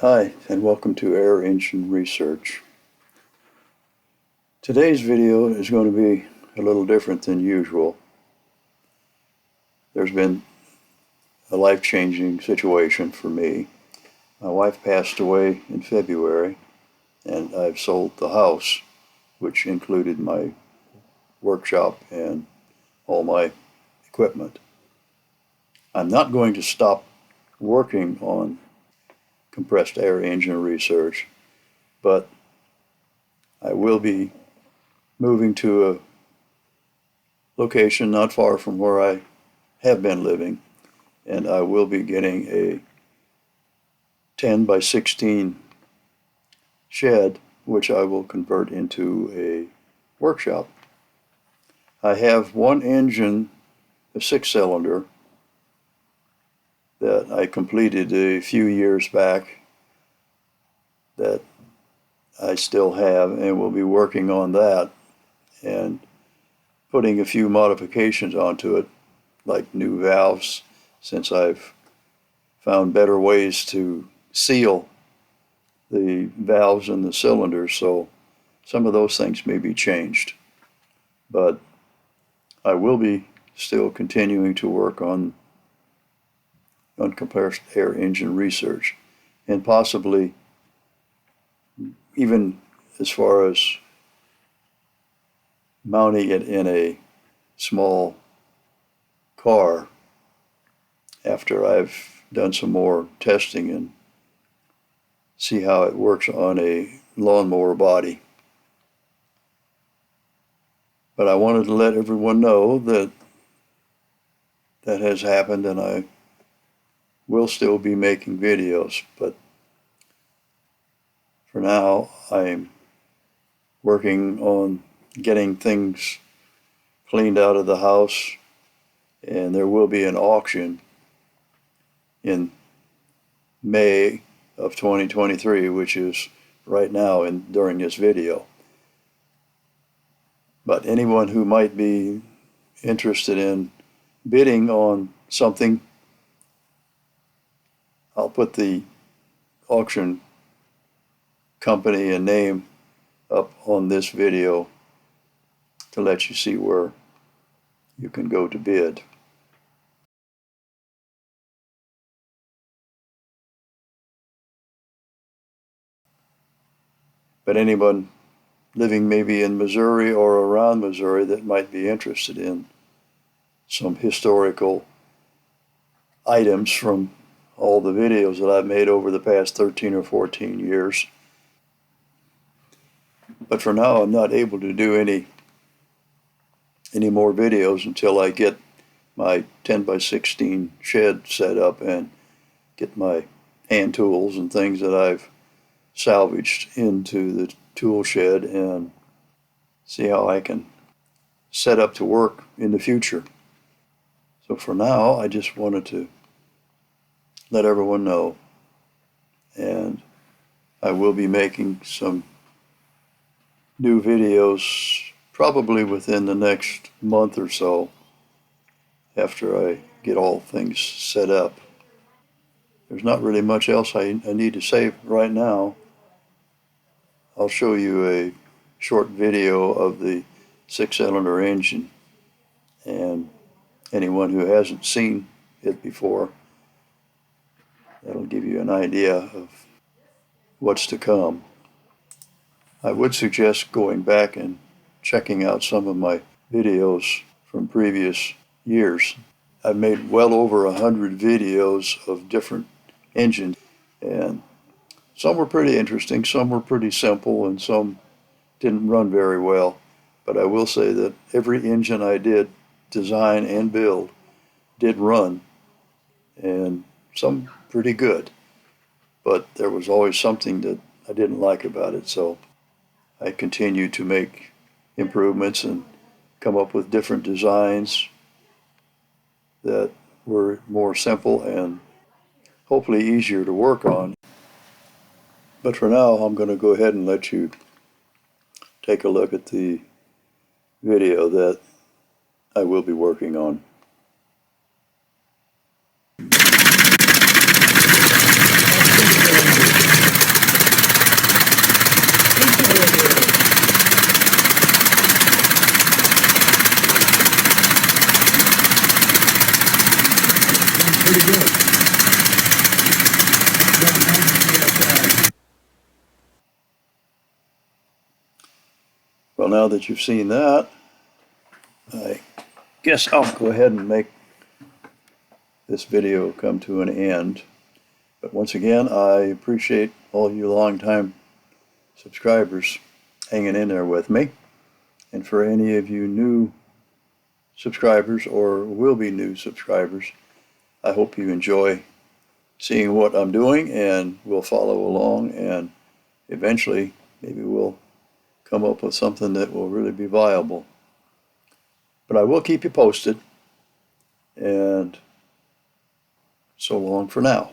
Hi, and welcome to Air Engine Research. Today's video is going to be a little different than usual. There's been a life-changing situation for me. My wife passed away in February, and I've sold the house, which included my workshop and all my equipment. I'm not going to stop working on compressed air engine research, but I will be moving to a location not far from where I have been living, and I will be getting a 10 by 16 shed, which I will convert into a workshop. I have one engine, a 6-cylinder, that I completed a few years back that I still have, and will be working on that and putting a few modifications onto it, like new valves, since I've found better ways to seal the valves and the cylinders, so some of those things may be changed. But I will be still continuing to work on compressed air engine research, and possibly even as far as mounting it in a small car after I've done some more testing and see how it works on a lawnmower body. But I wanted to let everyone know that that has happened, and I will still be making videos, but for now I'm working on getting things cleaned out of the house, and there will be an auction in May of 2023, which is right now and during this video. But anyone who might be interested in bidding on something, I'll put the auction company and name up on this video to let you see where you can go to bid. But anyone living maybe in Missouri or around Missouri that might be interested in some historical items from all the videos that I've made over the past 13 or 14 years. But for now, I'm not able to do any more videos until I get my 10 by 16 shed set up and get my hand tools and things that I've salvaged into the tool shed and see how I can set up to work in the future. So for now, I just wanted to let everyone know, and I will be making some new videos probably within the next month or so after I get all things set up. There's not really much else I need to say right now. I'll show you a short video of the 6-cylinder engine, and anyone who hasn't seen it before, that'll give you an idea of what's to come. I would suggest going back and checking out some of my videos from previous years. I've made well over 100 videos of different engines, and some were pretty interesting, some were pretty simple, and some didn't run very well. But I will say that every engine I did design and build did run, and some pretty good. But there was always something that I didn't like about it, so I continued to make improvements and come up with different designs that were more simple and hopefully easier to work on. But for now, I'm going to go ahead and let you take a look at the video that I will be working on. Well, now that you've seen that, I guess I'll go ahead and make this video come to an end. But once again, I appreciate all you longtime subscribers hanging in there with me. And for any of you new subscribers or will be new subscribers, I hope you enjoy seeing what I'm doing and will follow along, and eventually maybe we'll come up with something that will really be viable. But I will keep you posted, and so long for now.